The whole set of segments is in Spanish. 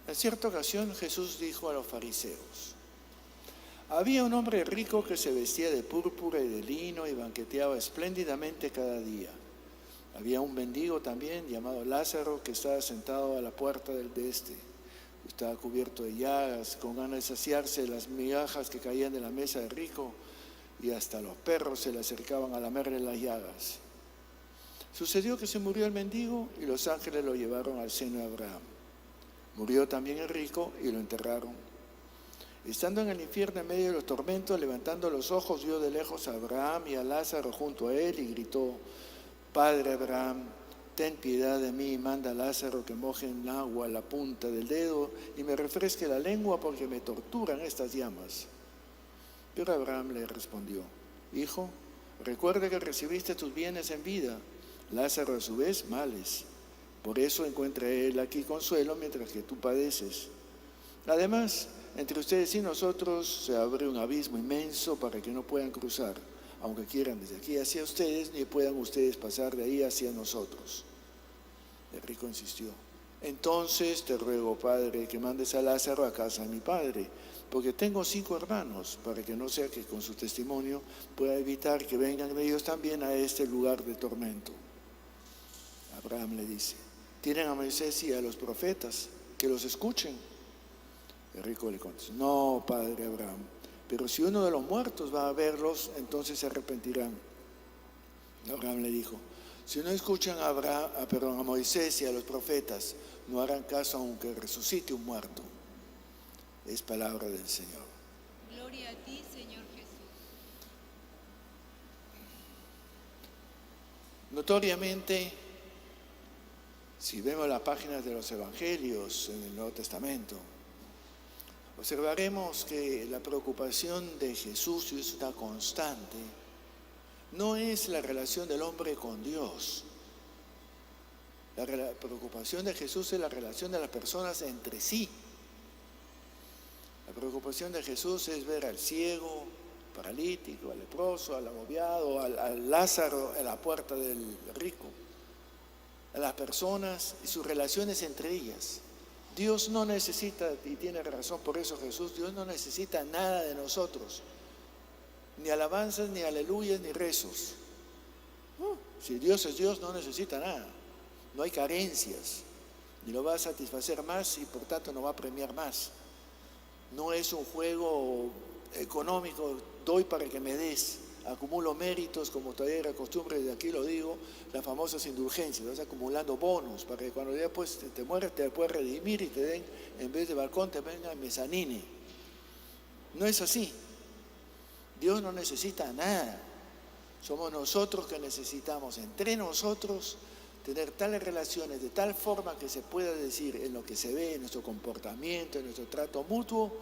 En cierta ocasión Jesús dijo a los fariseos: había un hombre rico que se vestía de púrpura y de lino y banqueteaba espléndidamente cada día. Había un mendigo también llamado Lázaro que estaba sentado a la puerta de este. Estaba cubierto de llagas, con ganas de saciarse de las migajas que caían de la mesa del rico, y hasta los perros se le acercaban a lamerle las llagas. Sucedió que se murió el mendigo y los ángeles lo llevaron al seno de Abraham. Murió también el rico y lo enterraron. Estando en el infierno en medio de los tormentos, levantando los ojos, vio de lejos a Abraham y a Lázaro junto a él y gritó: Padre Abraham, ten piedad de mí y manda a Lázaro que moje en agua la punta del dedo y me refresque la lengua porque me torturan estas llamas. Pero Abraham le respondió: Hijo, recuerda que recibiste tus bienes en vida, Lázaro a su vez males. Por eso encuentra él aquí consuelo mientras que tú padeces. Además, entre ustedes y nosotros se abre un abismo inmenso para que no puedan cruzar, aunque quieran desde aquí hacia ustedes, ni puedan ustedes pasar de ahí hacia nosotros. El rico insistió: entonces te ruego, Padre, que mandes a Lázaro a casa de mi padre, porque tengo 5 hermanos, para que no sea que con su testimonio pueda evitar que vengan ellos también a este lugar de tormento. Abraham le dice: tienen a Moisés y a los profetas, que los escuchen. El rico le contestó: no, padre Abraham, pero si uno de los muertos va a verlos, entonces se arrepentirán. Abraham le dijo: si no escuchan a Moisés y a los profetas, no harán caso aunque resucite un muerto. Es palabra del Señor. Gloria a ti, Señor Jesús. Notoriamente, si vemos las páginas de los evangelios en el Nuevo Testamento, observaremos que la preocupación de Jesús, y es una constante, no es la relación del hombre con Dios. La preocupación de Jesús es la relación de las personas entre sí. La preocupación de Jesús es ver al ciego, paralítico, al leproso, al agobiado, al Lázaro en la puerta del rico, a las personas y sus relaciones entre ellas. Dios no necesita, y tiene razón por eso Jesús, Dios no necesita nada de nosotros, ni alabanzas, ni aleluyas, ni rezos. Si Dios es Dios, no necesita nada, no hay carencias, ni lo va a satisfacer más y por tanto no va a premiar más. No es un juego económico, doy para que me des, acumulo méritos, como todavía era costumbre, de aquí lo digo, las famosas indulgencias, vas acumulando bonos para que cuando ya después te mueres te puedes redimir y te den, en vez de balcón, te vengan mezanine. No es así. Dios no necesita nada. Somos nosotros que necesitamos, entre nosotros, tener tales relaciones de tal forma que se pueda decir en lo que se ve, en nuestro comportamiento, en nuestro trato mutuo,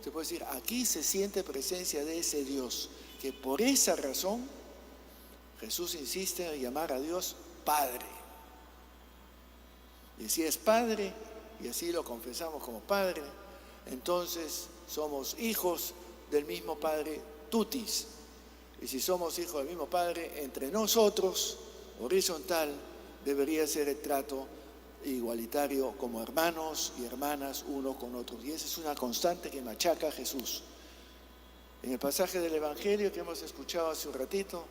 se puede decir: aquí se siente presencia de ese Dios, que por esa razón Jesús insiste en llamar a Dios Padre. Y si es Padre, y así lo confesamos como Padre, entonces somos hijos del mismo Padre tutis. Y si somos hijos del mismo Padre, entre nosotros, horizontal, debería ser el trato igualitario como hermanos y hermanas unos con otros. Y esa es una constante que machaca a Jesús. En el pasaje del Evangelio que hemos escuchado hace un ratito,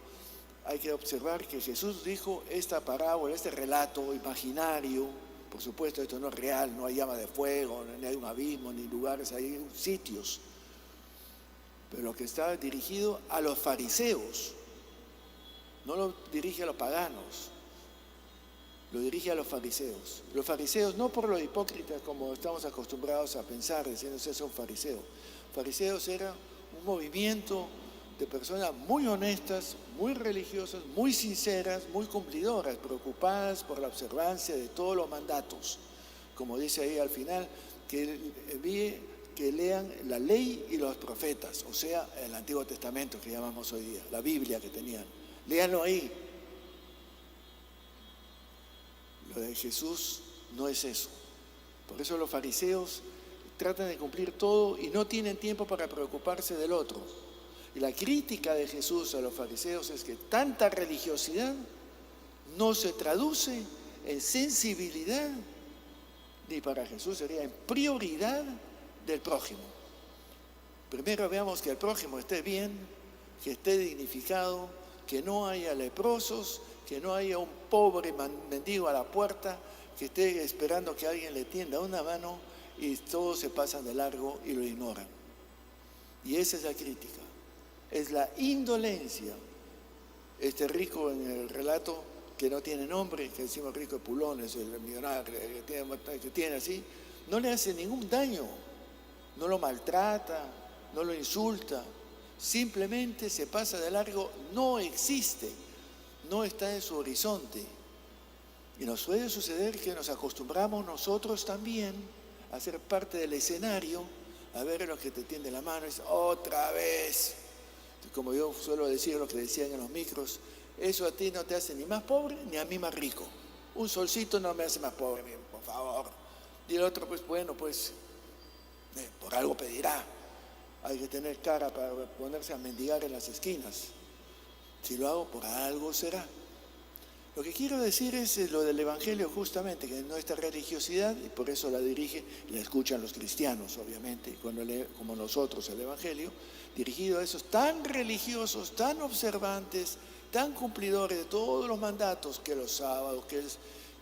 hay que observar que Jesús dijo esta parábola, este relato imaginario. Por supuesto, esto no es real, no hay llama de fuego, ni hay un abismo, ni lugares, hay sitios. Pero lo que está dirigido a los fariseos, no lo dirige a los paganos. Lo dirige a los fariseos. Los fariseos, no por los hipócritas como estamos acostumbrados a pensar, diciéndose es un fariseo. Fariseos era un movimiento de personas muy honestas, muy religiosas, muy sinceras, muy cumplidoras, preocupadas por la observancia de todos los mandatos. Como dice ahí al final, que lean la ley y los profetas, o sea, el Antiguo Testamento que llamamos hoy día, la Biblia que tenían. Léanlo ahí. Lo de Jesús no es eso. Por eso los fariseos tratan de cumplir todo y no tienen tiempo para preocuparse del otro. Y la crítica de Jesús a los fariseos es que tanta religiosidad no se traduce en sensibilidad ni para Jesús, sería en prioridad del prójimo. Primero veamos que el prójimo esté bien, que esté dignificado, que no haya leprosos, que no haya un pobre mendigo a la puerta que esté esperando que alguien le tienda una mano y todos se pasan de largo y lo ignoran. Y esa es la crítica, es la indolencia. Este rico en el relato que no tiene nombre, que decimos rico de Pulones, el millonario que tiene así, no le hace ningún daño, no lo maltrata, no lo insulta, simplemente se pasa de largo, no existe, no está en su horizonte. Y nos puede suceder que nos acostumbramos nosotros también a ser parte del escenario, a ver lo que te tiende la mano, y es otra vez. Como yo suelo decir, lo que decían en los micros, eso a ti no te hace ni más pobre ni a mí más rico. Un solcito no me hace más pobre, por favor. Y el otro, pues bueno, pues por algo pedirá. Hay que tener cara para ponerse a mendigar en las esquinas. Si lo hago, por algo será. Lo que quiero decir es lo del Evangelio justamente, que nuestra religiosidad, y por eso la escuchan los cristianos, obviamente, cuando leen como nosotros el Evangelio, dirigido a esos tan religiosos, tan observantes, tan cumplidores de todos los mandatos, que los sábados,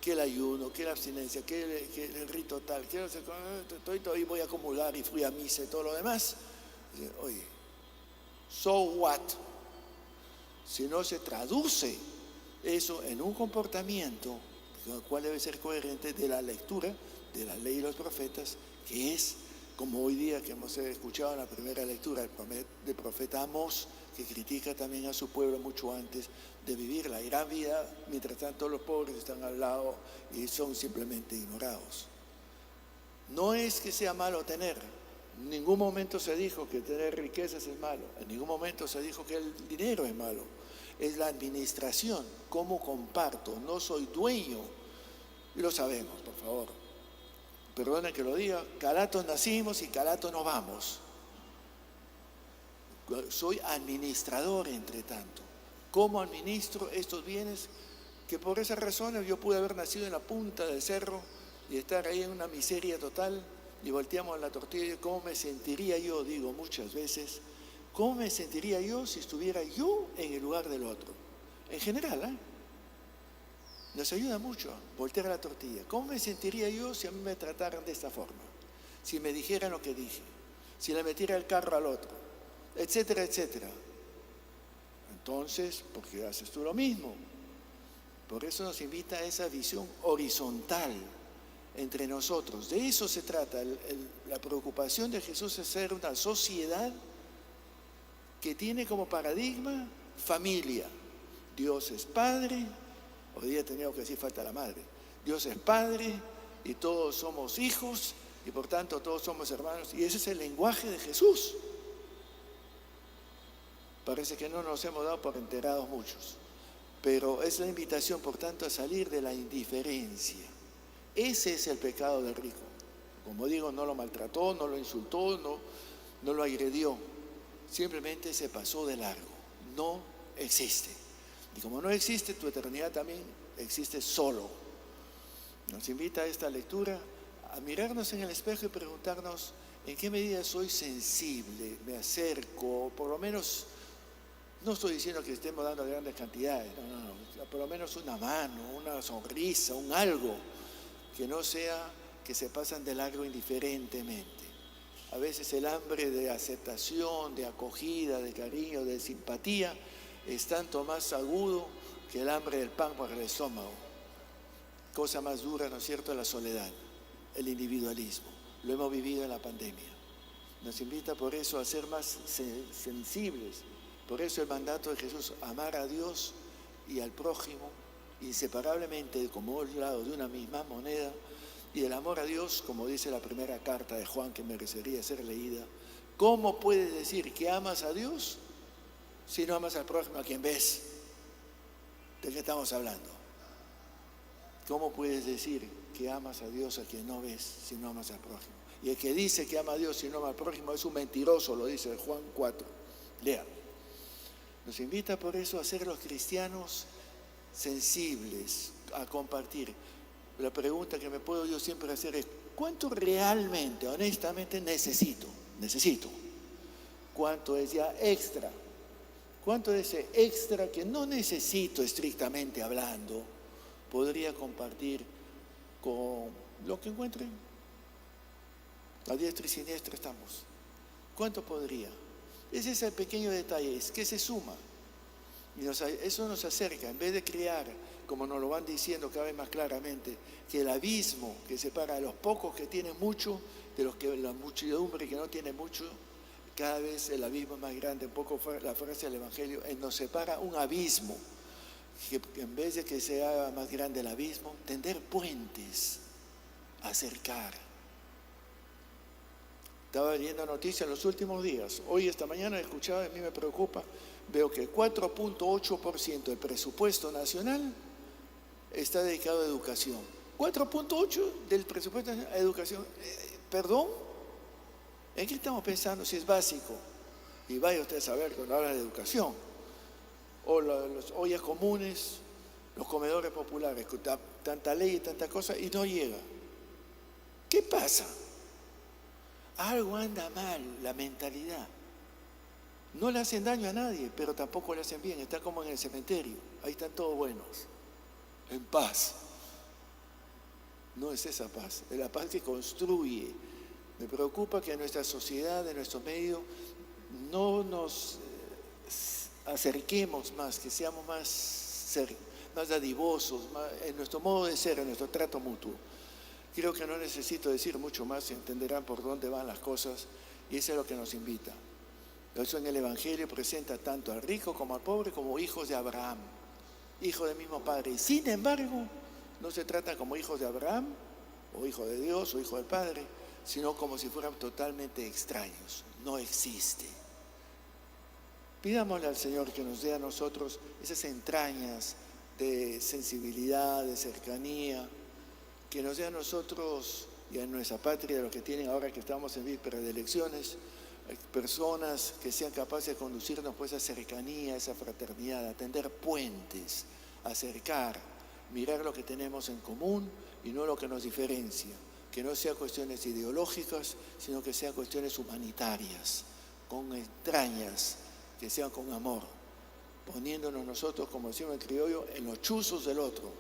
que el ayuno, que la abstinencia, que el rito tal, que hoy voy a comulgar y fui a misa y todo lo demás. Oye, so what? Si no se traduce eso en un comportamiento, el cual debe ser coherente de la lectura de la ley y los profetas, que es, como hoy día que hemos escuchado en la primera lectura del profeta Amós, que critica también a su pueblo mucho antes de vivir la gran vida, mientras tanto los pobres están al lado y son simplemente ignorados. No es que sea malo tener, en ningún momento se dijo que tener riquezas es malo, en ningún momento se dijo que el dinero es malo. Es la administración, cómo comparto, no soy dueño, y lo sabemos, por favor. Perdona que lo diga, calatos nacimos y calatos nos vamos. Soy administrador entre tanto. ¿Cómo administro estos bienes? Que por esas razones yo pude haber nacido en la punta del cerro y estar ahí en una miseria total y volteamos la tortilla. ¿Cómo me sentiría yo? Digo muchas veces, ¿cómo me sentiría yo si estuviera yo en el lugar del otro? En general, nos ayuda mucho voltear la tortilla. ¿Cómo me sentiría yo si a mí me trataran de esta forma? Si me dijeran lo que dije, si le metiera el carro al otro, etcétera, etcétera. Entonces, ¿por qué haces tú lo mismo? Por eso nos invita a esa visión horizontal entre nosotros. De eso se trata. La preocupación de Jesús es ser una sociedad que tiene como paradigma familia. Dios es Padre, hoy día teníamos que decir falta la madre. Dios es Padre y todos somos hijos y por tanto todos somos hermanos. Y ese es el lenguaje de Jesús. Parece que no nos hemos dado por enterados muchos, pero es la invitación, por tanto, a salir de la indiferencia. Ese es el pecado del rico. Como digo, no lo maltrató, no lo insultó, no lo agredió. Simplemente se pasó de largo. No existe. Y como no existe, tu eternidad también existe solo. Nos invita a esta lectura a mirarnos en el espejo y preguntarnos en qué medida soy sensible, me acerco, por lo menos, no estoy diciendo que estemos dando grandes cantidades, no, por lo menos una mano, una sonrisa, un algo, que no sea que se pasan de largo indiferentemente. A veces el hambre de aceptación, de acogida, de cariño, de simpatía es tanto más agudo que el hambre del pan para el estómago. Cosa más dura, ¿no es cierto?, la soledad, el individualismo. Lo hemos vivido en la pandemia. Nos invita por eso a ser más sensibles. Por eso el mandato de Jesús, amar a Dios y al prójimo inseparablemente como el lado de una misma moneda, y el amor a Dios, como dice la primera carta de Juan que merecería ser leída. ¿Cómo puedes decir que amas a Dios si no amas al prójimo a quien ves? ¿De qué estamos hablando? ¿Cómo puedes decir que amas a Dios a quien no ves si no amas al prójimo? Y el que dice que ama a Dios y no ama al prójimo es un mentiroso, lo dice Juan 4. Lean. Nos invita por eso a ser los cristianos sensibles, a compartir. La pregunta que me puedo yo siempre hacer es, ¿cuánto realmente, honestamente necesito? ¿Cuánto es ya extra? ¿Cuánto de ese extra que no necesito estrictamente hablando podría compartir con lo que encuentren? A diestra y siniestra estamos. ¿Cuánto podría? Ese es el pequeño detalle, es que se suma. Y eso nos acerca, en vez de crear, como nos lo van diciendo cada vez más claramente, que el abismo que separa a los pocos que tienen mucho de los que la muchedumbre que no tiene mucho, cada vez el abismo es más grande. Un poco la frase del Evangelio, nos separa un abismo, que en vez de que se haga más grande el abismo, tender puentes, acercar. Estaba viendo noticias en los últimos días. Hoy, esta mañana, he escuchado, a mí me preocupa. Veo que el 4.8% del presupuesto nacional está dedicado a educación. 4.8% del presupuesto nacional a educación. ¿Perdón? ¿En qué estamos pensando si es básico? Y vaya usted a saber cuando habla de educación. O las ollas comunes, los comedores populares, tanta ley y tanta cosa, y no llega. ¿Qué pasa? Algo anda mal, la mentalidad. No le hacen daño a nadie, pero tampoco le hacen bien. Está como en el cementerio. Ahí están todos buenos, en paz. No es esa paz, es la paz que construye. Me preocupa que en nuestra sociedad, en nuestro medio, no nos acerquemos más, que seamos más dadivosos, en nuestro modo de ser, en nuestro trato mutuo. Creo que no necesito decir mucho más y entenderán por dónde van las cosas, y eso es lo que nos invita. Eso en el Evangelio presenta tanto al rico como al pobre como hijos de Abraham, hijos del mismo padre. Y sin embargo, no se trata como hijos de Abraham, o hijo de Dios, o hijo del Padre, sino como si fueran totalmente extraños. No existe. Pidámosle al Señor que nos dé a nosotros esas entrañas de sensibilidad, de cercanía, que nos dé a nosotros y a nuestra patria, los que tienen ahora que estamos en víspera de elecciones, personas que sean capaces de conducirnos por esa cercanía, esa fraternidad, a tender puentes, acercar, mirar lo que tenemos en común y no lo que nos diferencia, que no sean cuestiones ideológicas, sino que sean cuestiones humanitarias, con entrañas, que sean con amor, poniéndonos nosotros, como decimos en criollo, en los chuzos del otro,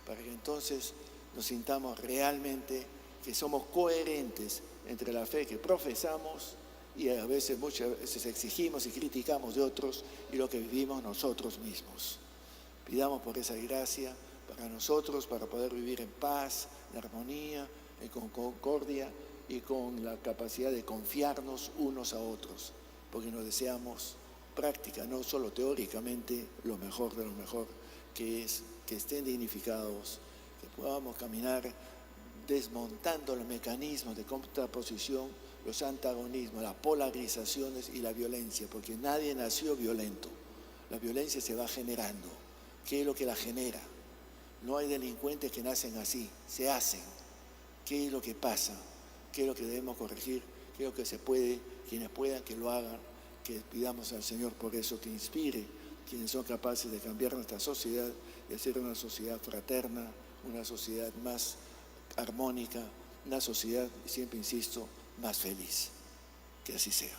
para que entonces nos sintamos realmente que somos coherentes entre la fe que profesamos y a veces, muchas veces exigimos y criticamos de otros y lo que vivimos nosotros mismos. Pidamos por esa gracia para nosotros, para poder vivir en paz, en armonía, en concordia y con la capacidad de confiarnos unos a otros, porque nos deseamos práctica, no solo teóricamente, lo mejor de lo mejor, que es que estén dignificados, que podamos caminar desmontando los mecanismos de contraposición, los antagonismos, las polarizaciones y la violencia, porque nadie nació violento. La violencia se va generando. ¿Qué es lo que la genera? No hay delincuentes que nacen así, se hacen. ¿Qué es lo que pasa? ¿Qué es lo que debemos corregir? ¿Qué es lo que se puede? Quienes puedan que lo hagan, que pidamos al Señor por eso que inspire quienes son capaces de cambiar nuestra sociedad y hacer una sociedad fraterna, una sociedad más armónica, una sociedad, siempre insisto, más feliz. Que así sea.